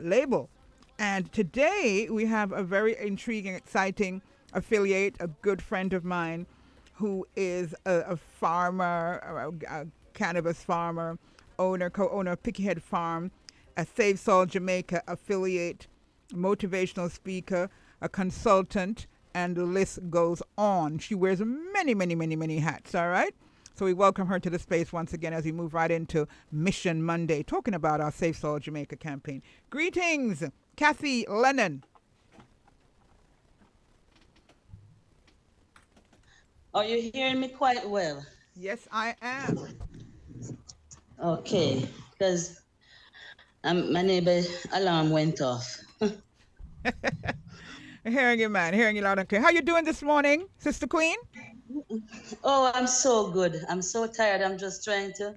label. And today we have a very intriguing, exciting affiliate, a good friend of mine who is a farmer, a cannabis farmer, co-owner of Pickyhead Farm, a Save Soil Jamaica affiliate, motivational speaker, a consultant, and the list goes on. She wears many, many, many, many hats, all right? So we welcome her to the space once again as we move right into Mission Monday, talking about our Safe Soil Jamaica campaign. Greetings, Kathy Lennon. Are you hearing me quite well? Yes, I am. Okay, because my neighbor alarm went off. Hearing you, man. Hearing you loud and clear. How you doing this morning, Sister Queen? Oh, I'm so good. I'm so tired. I'm just trying to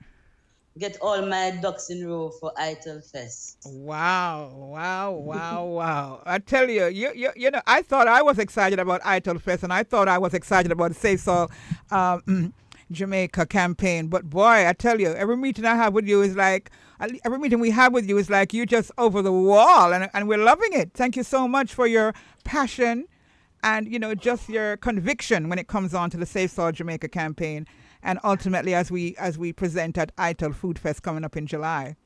get all my ducks in row for ITIL Fest. Wow, wow, wow, wow. I tell you, you know, I thought I was excited about ITIL Fest and I thought I was excited about the Safe Soil Jamaica campaign. But boy, I tell you, every meeting I have with you is like, every meeting we have with you is like you just over the wall and we're loving it. Thank you so much for your passion and, you know, just your conviction when it comes on to the Safe Soil Jamaica campaign. And ultimately, as we present at ITIL Food Fest coming up in July.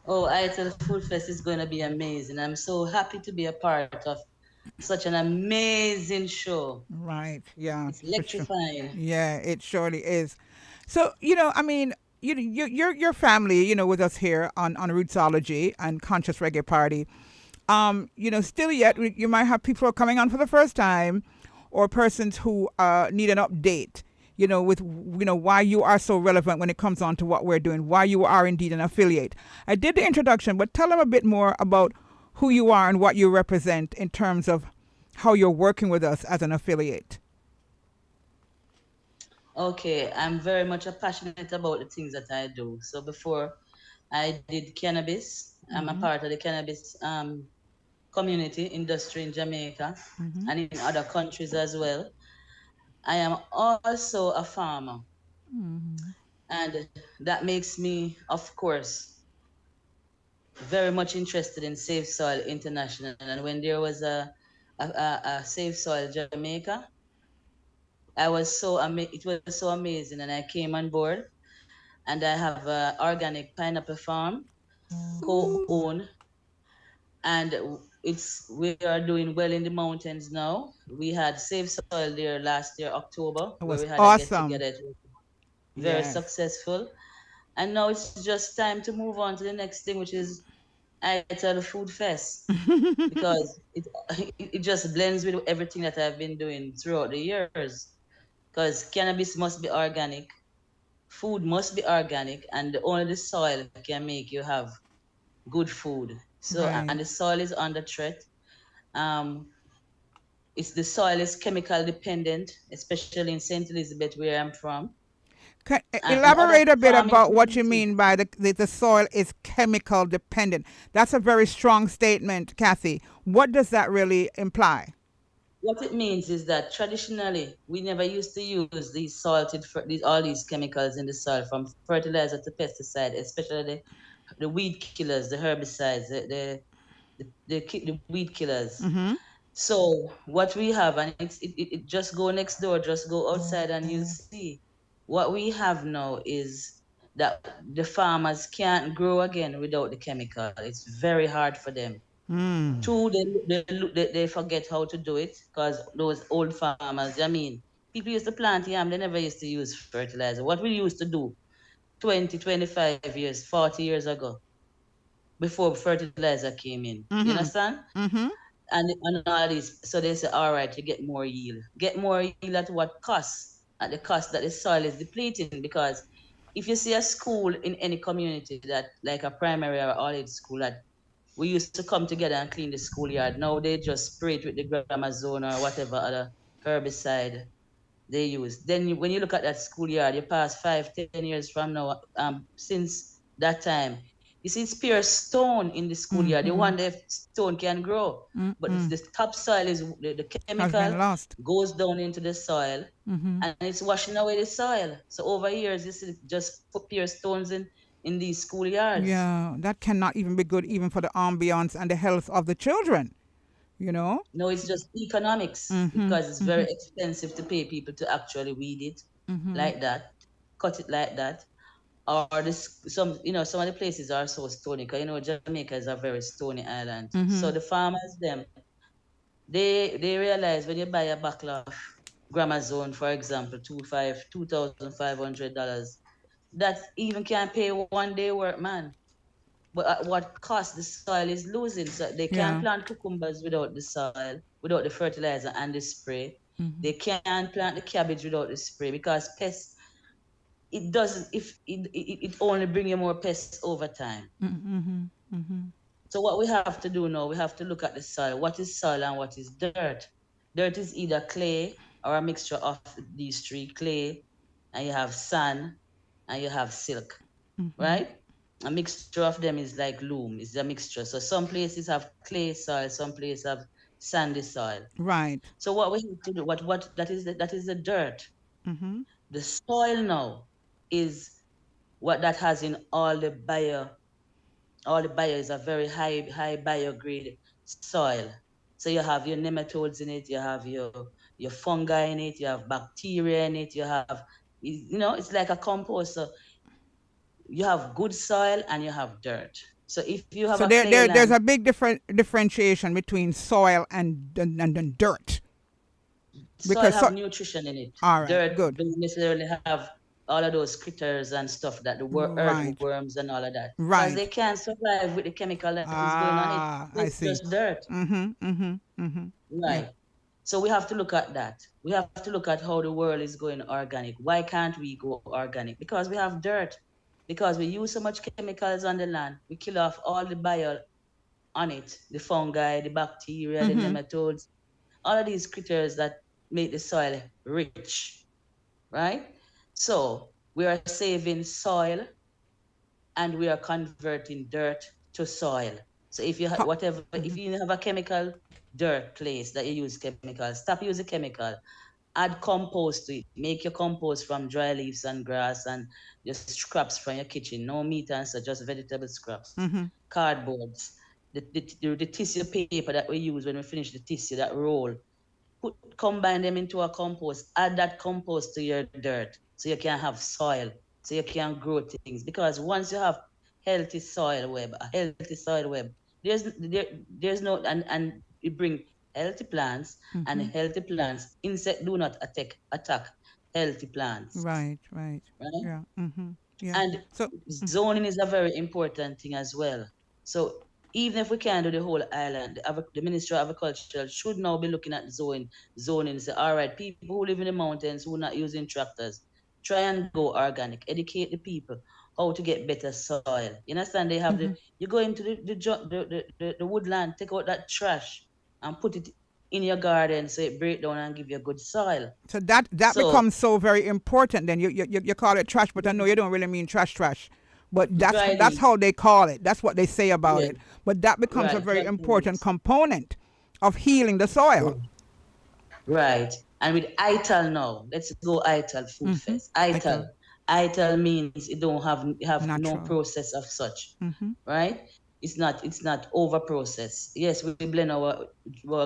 Oh, ITIL Food Fest is going to be amazing. I'm so happy to be a part of such an amazing show. Right. Yeah. It's For sure. electrifying. Yeah, it surely is. So, you know, I mean, your family, you know, with us here on Rootsology and Conscious Reggae Party. You know, still yet you might have people who are coming on for the first time, or persons who need an update. You know, with why you are so relevant when it comes on to what we're doing, why you are indeed an affiliate. I did the introduction, but tell them a bit more about who you are and what you represent in terms of how you're working with us as an affiliate. Okay, I'm very much passionate about the things that I do. So before I did cannabis, I'm a Mm-hmm. part of the cannabis community industry in Jamaica Mm-hmm. and in other countries as well. I am also a farmer, Mm-hmm. and that makes me, of course, very much interested in Safe Soil International. And when there was a Safe Soil Jamaica, it was so amazing, and I came on board. And I have an organic pineapple farm, co-owned, and we are doing well in the mountains now. We had Save Soil there last year, October, It where was we had a get awesome. together. It was very Yes. successful. And now it's just time to move on to the next thing, which is ITL Food Fest. Because it just blends with everything that I've been doing throughout the years. Because cannabis must be organic, food must be organic, and only the soil can make you have good food. So, and Right. the soil is under threat. Um, the soil is chemical dependent, especially in St. Elizabeth, where I'm from, and other Elaborate a bit farming about what you communities. mean by the soil is chemical dependent. That's a very strong statement, Kathy. What does that really imply? What it means is that traditionally we never used to use all these chemicals in the soil, from fertilizer to pesticide, especially the weed killers, the herbicides, the weed killers. Mm-hmm. So what we have, and it just go next door, just go outside, and you'll see what we have now is that the farmers can't grow again without the chemical. It's very hard for them. Mm. Two, they forget how to do it because those old farmers, I mean, people used to plant yam, they never used to use fertilizer. What we used to do 20, 25 years, 40 years ago, before fertilizer came in. You Mm-hmm. understand? Mm-hmm. And all this. So they say, all right, you get more yield. Get more yield at what cost? At the cost that the soil is depleting. Because if you see a school in any community that, like a primary or college school, that we used to come together and clean the schoolyard. Now they just spray it with the gramazone or whatever other herbicide they use. Then when you look at that schoolyard, you pass 5, 10 years from now, since that time, you see it's pure stone in the schoolyard. You Mm-hmm. wonder if stone can grow. But Mm-hmm. the topsoil is the Has chemical been lost. goes down into the soil Mm-hmm. and it's washing away the soil. So over years, you see just put pure stones in these schoolyards. Yeah, that cannot even be good even for the ambiance and the health of the children, you know? No, it's just economics Mhm. because it's very Mhm. expensive to pay people to actually weed it Mhm. like that, cut it like that. Or this some some of the places are so stony because Jamaica is a very stony island. So the Mhm. farmers them they realize when you buy a bottle of Gramazone, for example, $2,500, that even can't pay 1 day work, man. But at what cost the soil is losing. So they can't Yeah. plant cucumbers without the soil, without the fertilizer and the spray. They Mhm. can't plant the cabbage without the spray because pests. It doesn't. If it only bring you more pests over time. Mhm. Mhm. So what we have to do now, we have to look at the soil. What is soil and what is dirt? Dirt is either clay or a mixture of these three: clay, and you have sand, and you have silk, Mhm. right? A mixture of them is like loam, it's a mixture. So some places have clay soil, some places have sandy soil. Right. So what we have to do, what that is the dirt. Mhm. The soil now is what that has in all the bio is a very high biograde soil. So you have your nematodes in it, you have your fungi in it, you have bacteria in it, it's like a compost. So you have good soil and you have dirt. So if you have So a clay there's land, a big differentiation between soil and dirt soil because have nutrition in it. all right, Dirt good. don't necessarily have all of those critters and stuff that the Right. earthworms and all of that, because they Right. can't survive with the chemical that is going on it. Ah, So I it's see. just dirt. Mhm. Mhm. Mhm. Yeah. Right. So we have to look at that. We have to look at how the world is going organic. Why can't we go organic? Because we have dirt. Because we use so much chemicals on the land. We kill off all the bio on it, the fungi, the bacteria, the Mhm. nematodes, all of these critters that make the soil rich, right? So we are saving soil and we are converting dirt to soil. So if you How, whatever, if you have a chemical dirt place that you use chemicals, stop using chemical. Add compost to it. Make your compost from dry leaves and grass and just scraps from your kitchen. No meat and such, just vegetable scraps, mhm. cardboards, the tissue paper that we use when we finish the tissue, that roll. Combine them into a compost. Add that compost to your dirt so you can have soil, so you can grow things. Because once you have a healthy soil web, there's no and you bring healthy plants, and Mhm. healthy plants, insect do not attack healthy plants, Right. Right. right? Yeah. Mhm. Yeah. And So zoning is a very important thing as well. So even if we can't do the whole island, the Ministry of Agriculture should now be looking at zoning and say, all right, people who live in the mountains who are not using tractors, try and go organic, educate the people how to get better soil. You understand? mhm. You go into the woodland, take out that trash and put it in your garden so it break down and give you a good soil. So that So, becomes so very important. Then you call it trash, but I know you don't really mean trash. But that's dry how they call it. That's what they say about yeah, it. But that becomes a right, very dry important leaves. component of healing the soil. Right. And with ITAL now, let's go ITAL Food Mhm. Fest. I ITAL. tell. ITAL means it don't have no Natural. process of such, Mhm. right? It's not over processed. Yes, we blend our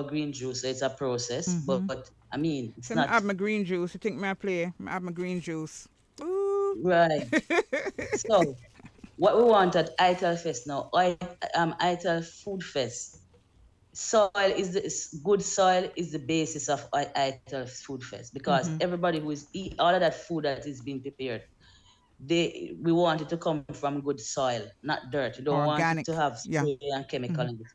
green juice, so it's a process, Mhm. but I mean it's So I not have my green juice. You think me I play? I have my green juice. Ooh. right. So what we want at ITAL Fest now, ITAL Food Fest. Good soil is the basis of ITAL Food Fest, because Mhm. everybody who is eat all of that food that is being prepared, we want it to come from good soil, not dirt. You don't want it to Organic. have Yeah. spray and chemical Mhm. in it.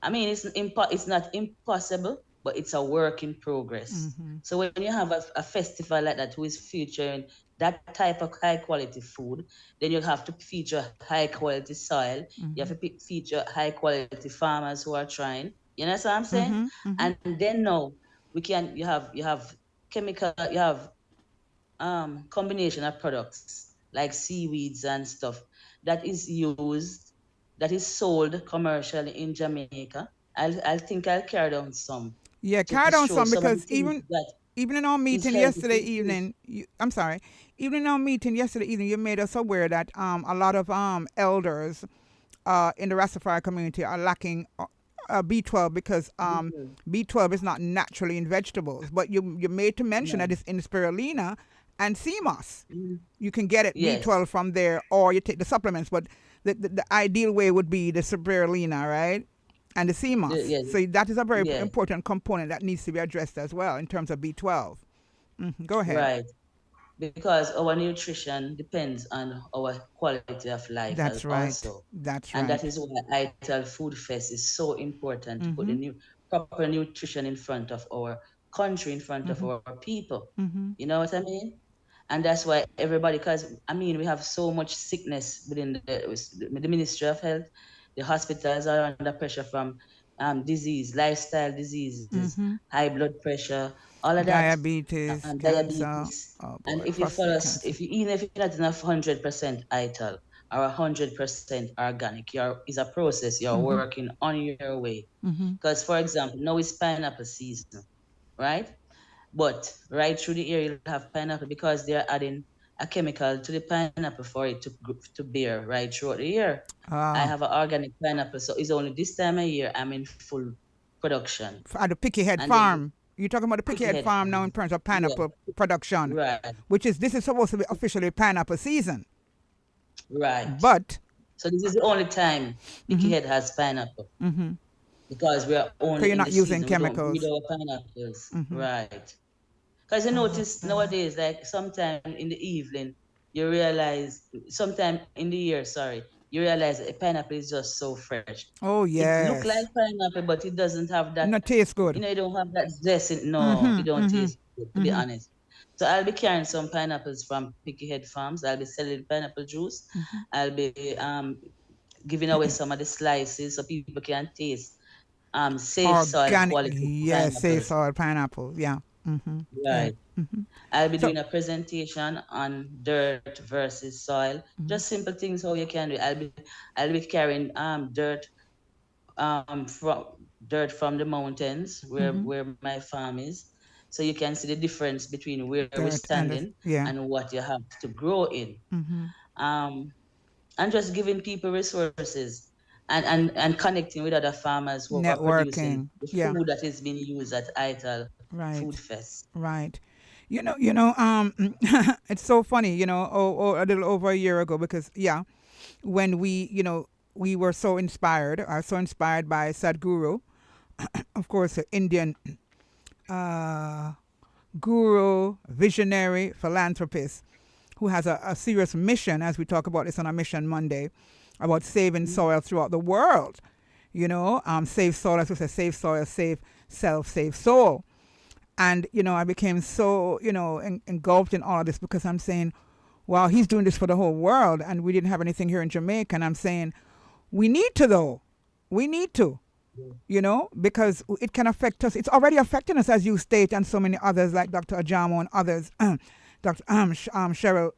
I mean, it's not impossible, but it's a work in progress. Mhm. So when you have a festival like that who is featuring that type of high quality food, then you have to feature high quality soil. You have Mhm. to feature high quality farmers who are trying. You know what I'm saying? Mhm. Mhm. And then now you have chemical, you have combination of products like seaweeds and stuff that is used, that is sold commercially in Jamaica. I'll think I'll carry down some Yeah, to carry on show some some of the because things even that. even in our It's meeting healthy yesterday to eat. evening, I'm sorry, even in our meeting yesterday evening, you made us aware that a lot of elders in the Rastafari community are lacking B12 because Mhm. B12 is not naturally in vegetables. But you made to mention that No. it's in spirulina and sea moss. Mhm. You can get it Yes. B12 from there, or you take the supplements. But the ideal way would be the spirulina, right? And the sea moss. Yeah. So that is a very Yes. important component that needs to be addressed as well in terms of B12. Go ahead. Right. Because our nutrition depends on our quality of life That's right. also. That's And that right. is why ITAL Food Fest is so important to put the Mm-hmm. proper nutrition in front of our country, in front of Mm-hmm. our people. Mm-hmm. You know what I mean? And that's why everybody, because I mean, we have so much sickness within the Ministry of Health. The hospitals are under pressure from disease, lifestyle diseases, Mm-hmm. high blood pressure, all of that, Diabetes, cancer. diabetes. Oh And boy, if you follow, prostate cancer. even if you're not enough 100% ITAL or 100% organic, is a process you're Mm-hmm. working on your way. Mm-hmm. Because, for example, now it's pineapple season, right? But right through the year, you'll have pineapple because they're adding a chemical to the pineapple for it to bear right throughout the year. I Ah, have an organic pineapple, so it's only this time of year I'm in full production. at the Picky Head And then the Farm. You're talking about the Picky picky Head head Farm now in farm. terms of Yeah, pineapple production, right, which is this is supposed to be officially pineapple season, right. but So this is the only time picky mm-hmm, head has pineapple mm-hmm. because we are So only you're in the not using season. We don't breed chemicals. our pineapples. Mm-hmm. Right. Because you notice nowadays, like sometime in the evening, you realize, sometime in the year, sorry, you realize a pineapple is just so fresh. Oh It look like yes, pineapple, but it doesn't have that, not taste good. you don't have that zest in, no, it Mm-hmm. don't Mm-hmm. taste good, to be Mm-hmm. honest. So I'll be carrying some pineapples from Picky Head Farms. I'll be selling pineapple juice. Mm-hmm. I'll be giving away some of the slices so people can taste safe soil Organic, quality yes, say pineapples. soil pineapple. Yeah. Mm-hmm. Yeah. Right. Mm-hmm. I'll be So. doing a presentation on dirt versus soil. Mm-hmm. Just simple things how you can do. I'll be carrying from the mountains Mm-hmm. where my farm is. So you can see the difference between where we're Dirt and standing yeah. and what you have to grow in. Mm-hmm. Um and just giving people resources and connecting with other farmers who are producing Networking. the Yeah. food that is being used at ITAL Food Right. Fest. Right. It's so funny, a little over a year ago because, yeah, when we were so inspired, are so inspired by Sadhguru, of course, an Indian uh, guru, visionary, philanthropist who has a serious mission, as we talk about this on our Mission Monday, about saving soil throughout the world. Save soil, as we say, save soil, save self, save soul. And, I became so, engulfed in all of this because I'm saying, wow, he's doing this for the whole world. And we didn't have anything here in Jamaica. And I'm saying, we need to, though. We need to, because it can affect us. It's already affecting us, as you state, and so many others, like Dr. Ajamo and others, Cheryl,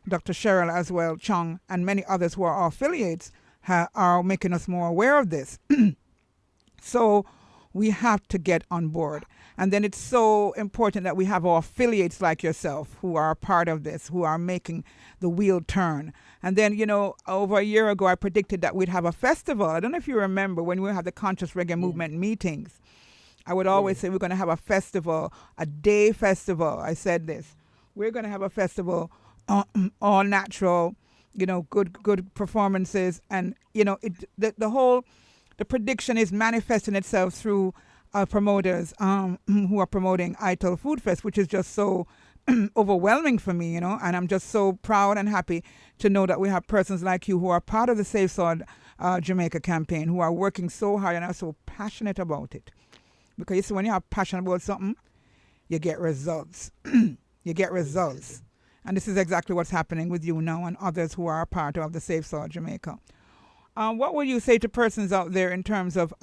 Dr. Cheryl as well, Chung, and many others who are our affiliates are making us more aware of this. So we have to get on board. And then it's so important that we have our affiliates like yourself who are a part of this, who are making the wheel turn. And then, over a year ago, I predicted that we'd have a festival. I don't know if you remember when we had the Conscious Reggae Yeah. Movement meetings. I would always Yes. say we're going to have a festival, a day festival. I said this. We're going to have a festival, all natural, good performances. And, the prediction is manifesting itself through promoters who are promoting ITIL Food Fest, which is just so overwhelming for me, and I'm just so proud and happy to know that we have persons like you who are part of the Safe Soil Jamaica campaign, who are working so hard and are so passionate about it. Because you see, when you have passion about something, you get results. You get results. And this is exactly what's happening with you now and others who are a part of the Safe Soil Jamaica. What would you say to persons out there in terms of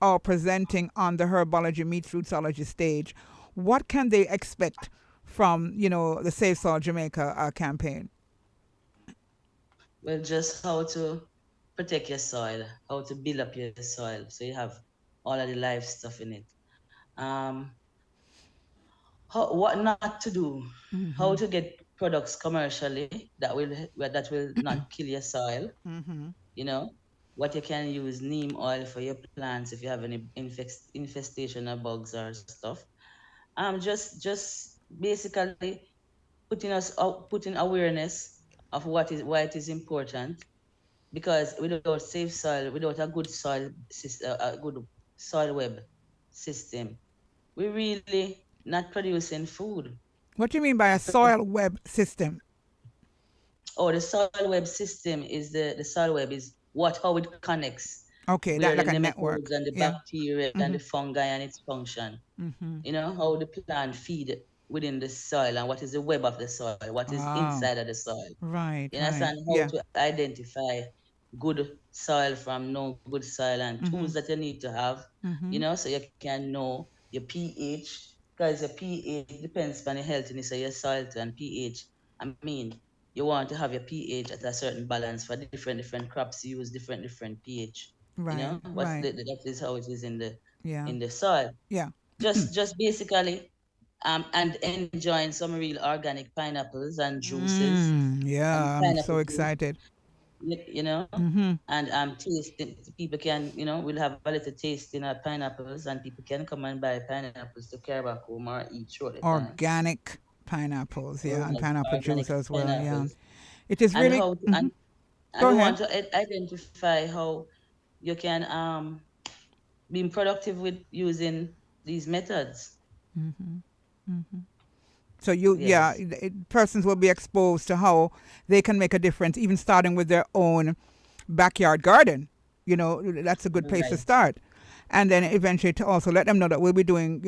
or presenting on the Herbology Meets Rootsology stage? What can they expect from, the Safe Soil Jamaica campaign? Well, just how to protect your soil, how to build up your soil so you have all of the life stuff in it. Um, what not to do, how Mm-hmm. to get products commercially that will not kill your soil. Mm-hmm. You know, what you can use neem oil for your plants if you have any infestation of bugs or stuff. Just basically putting awareness of why it is important, because without safe soil, without a good soil system, a good soil web system, we really not producing food. What do you mean by a soil web system? Oh, the soil web system is the soil web is what how it connects, Okay, where that the like a nematodes network. and the Yeah. bacteria and the Mm-hmm. fungi and its function. Mm-hmm. You know, how the plant feed within the soil and what is the web of the soil, what is Oh, inside of the soil. right, You right. understand how Yeah. to identify good soil from no good soil and Mm-hmm. tools that you need to have, Mm-hmm. so you can know your pH, because your pH depends on the healthiness of your soil too, and pH. I mean, you want to have your pH at a certain balance for different crops. You use different pH. Right, right. That is how it is Yeah. in the soil. Yeah. Just basically and enjoying some real organic pineapples and juices and Yeah, I'm pineapple so juice, excited. Mm-hmm. and tasting. People can, we'll have a little tasting of pineapples, and people can come and buy pineapples to carry back home or eat throughout the time. Organic pineapples, yeah, and Right, pineapple organic juice as well. Yeah, pineapples, it is and really. how Mhm. and Go we ahead. want to identify how you can be productive with using these methods. So you, yeah, Yes, persons will be exposed to how they can make a difference, even starting with their own backyard garden. That's a good place to right. start. And then eventually to also let them know that we'll be doing,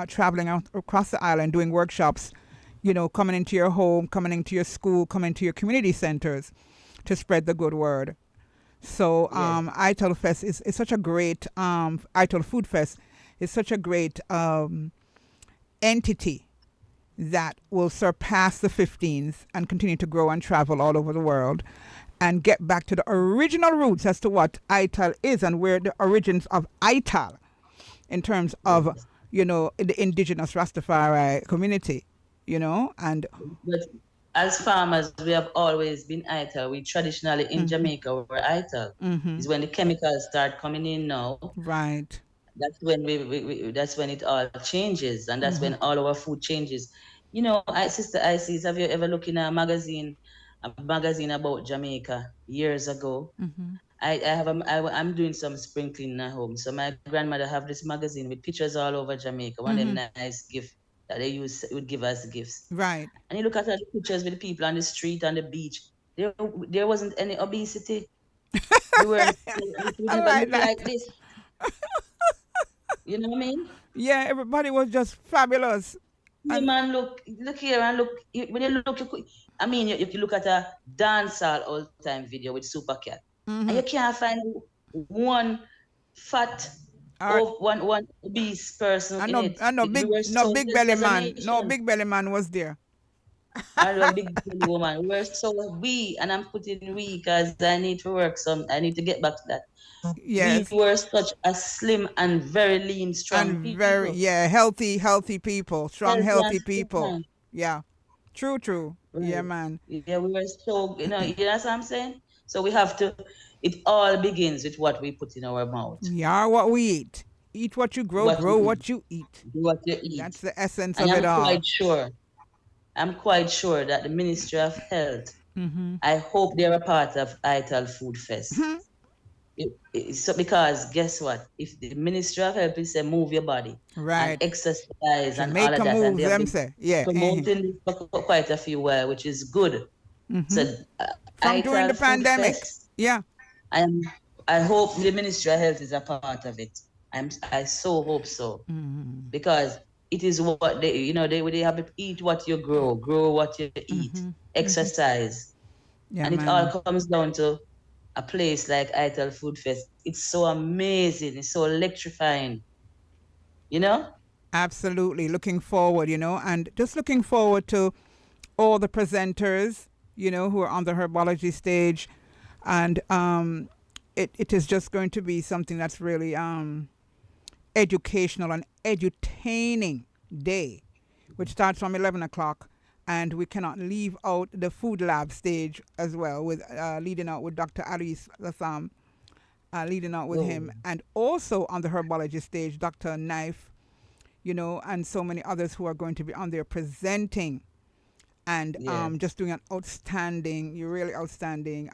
traveling out across the island, doing workshops, coming into your home, coming into your school, coming to your community centers to spread the good word. So Yes, ITIL Fest is such a great, ITIL Food Fest is such a great entity that will surpass the 15th and continue to grow and travel all over the world and get back to the original roots as to what ITAL is and where the origins of ITAL in terms of, yes. the indigenous Rastafari community, and But as farmers, we have always been ITAL. We traditionally in Jamaica we're ITAL. Is when the chemicals start coming in now. right. That's when that's when it all changes, and that's when all our food changes. Sister Isis, have you ever looked in a magazine about Jamaica years ago? I'm doing some sprinkling at home. So my grandmother have this magazine with pictures all over Jamaica. One of them nice gift that they would give as gifts. Right. And you look at all the pictures with the people on the street, on the beach. There, there wasn't any obesity. We I never like look that. like this. You know what I mean? Yeah, everybody was just fabulous. Yeah, And man, look here and look. When you look, I mean, if you look at a dancehall all-time video with Super Cat, and you can't find one fat uh, or one obese person I in know, it. I know, We were so big blessed belly as a man. No nation. big belly man was there. I'm a big belly woman. We were so and I'm putting we because I need to work some. I need to get back to that. We Yes, were such a slim and very lean, strong and very, people, yeah, healthy people, strong, healthy and healthy people. strong. Yeah, true, true. Yeah, Right. man. Yeah, we were so, you know what I'm saying? So we have to, it all begins with what we put in our mouth, We are what we eat. Eat what you grow, what we grow eat, what you eat. what you eat. That's the essence And of it all. I'm quite sure that the Ministry of Health, I hope they're a part of ITAL Food Fest. So because guess what? If the Ministry of Health will say move your body and Right. exercise and all of Jamaica that, and they moves have them been say. Yeah. promoting this for quite a few while, which is good. So From during ITAL the Food pandemic. Fest, Yeah. I am. I hope the Ministry of Health is a part of it. I so hope so, because it is what they have to eat what you grow what you eat, exercise, Yeah, and it all man. comes down to a place like ITAL Food Fest. It's so amazing. It's so electrifying. You know. Absolutely. Looking forward, and just looking forward to all the presenters, who are on the herbology stage. And it is just going to be something that's really educational and edutaining day which starts from 11 o'clock. And we cannot leave out the food lab stage as well, with leading out with Dr. Alice Latham, leading out with Oh, him. And also on the herbology stage, Dr. Knife, and so many others who are going to be on there presenting and yeah. just doing an outstanding, really outstanding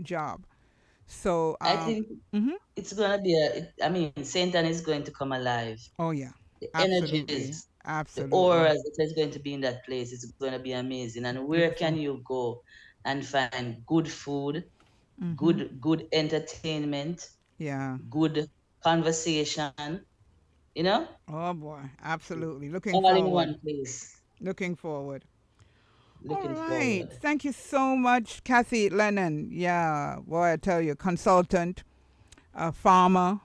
job. So, I think mhm. it's gonna be I mean, Saint Anne is going to come alive. Oh yeah, The absolutely, energies, the absolutely auras that is going to be in that place is going to be amazing. And where can beautiful. you go and find good food, Hmm. good entertainment, Yeah. good conversation, you know, Oh boy, absolutely. Looking all in forward. one place. Looking forward. All Looking right. forward. Thank you so much, Kathy Lennon. Yeah, boy, I tell you, consultant, farmer,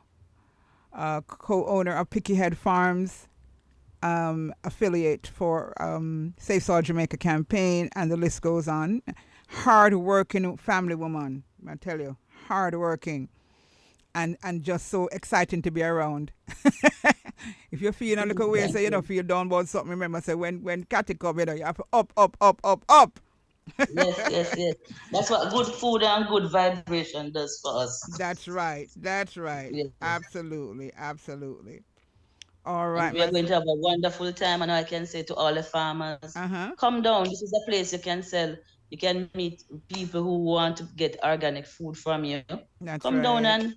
co-owner of Picky Head Farms, affiliate for Safe Soil Jamaica campaign, and the list goes on. Hard-working family woman, I tell you, hard-working, and just so exciting to be around. If you're feeling a little way, Thank say you know you. feel down about something. Remember, say when Cathy come, you have to up, up, up, up, up. Yes, yes, yes. That's what good food and good vibration does for us. That's right. That's right. Yes. Absolutely. Absolutely. All And right, we are my. going to have a wonderful time. And I can say to all the farmers, Uh huh. come down. This is a place you can sell. You can meet people who want to get organic food from you. That's Come down right. and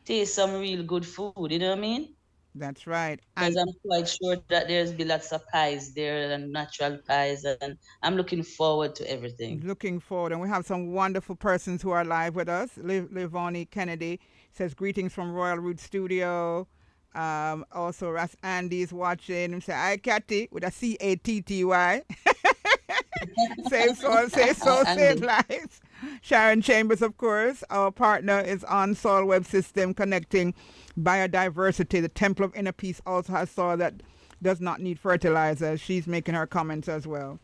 taste some real good food. You know what I mean? That's right. Because And I'm quite sure that there's be lots of pies there and natural pies, and I'm looking forward to everything. looking forward, and we have some wonderful persons who are live with us. Livoni Kennedy says greetings from Royal Root Studio. Also, Ras Andy's watching. He say, "Hi, Catty," with a Catty. Say so, save Andy, lives. Sharon Chambers, of course, our partner, is on Soil Web System connecting biodiversity. The Temple of Inner Peace also has soil that does not need fertilizer. She's making her comments as well.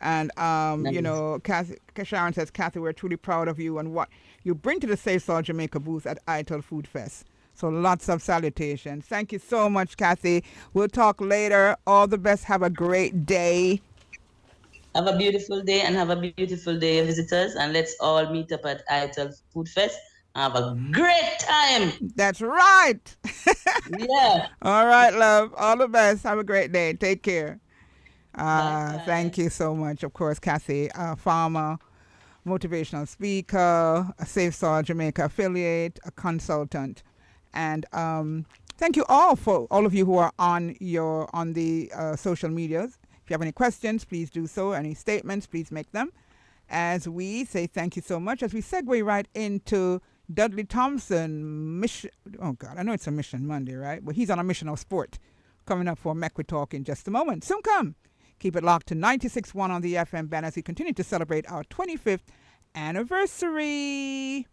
And, nice. Kathy, Sharon says, Kathy, we're truly proud of you and what you bring to the Safe Soil Jamaica booth at ITIL Food Fest. So lots of salutations. Thank you so much, Kathy. We'll talk later. All the best. Have a great day. Have a beautiful day and have a beautiful day, visitors. And let's all meet up at ITL Food Fest. Have a great time. That's right. Yeah. All right, love. All the best. Have a great day. Take care. Bye bye. Thank you so much. Of course, Kathy, farmer, motivational speaker, a Safe Soil Jamaica affiliate, a consultant, and thank you all for all of you who are on the social medias. If you have any questions, please do so. Any statements, please make them. As we say thank you so much, as we segue right into Dudley Thompson mission. Oh God, I know it's a mission Monday, right? But he's on a mission of sport. Coming up for Mecwa Talk in just a moment. Soon come. Keep it locked to 96.1 on the FM band as we continue to celebrate our 25th anniversary.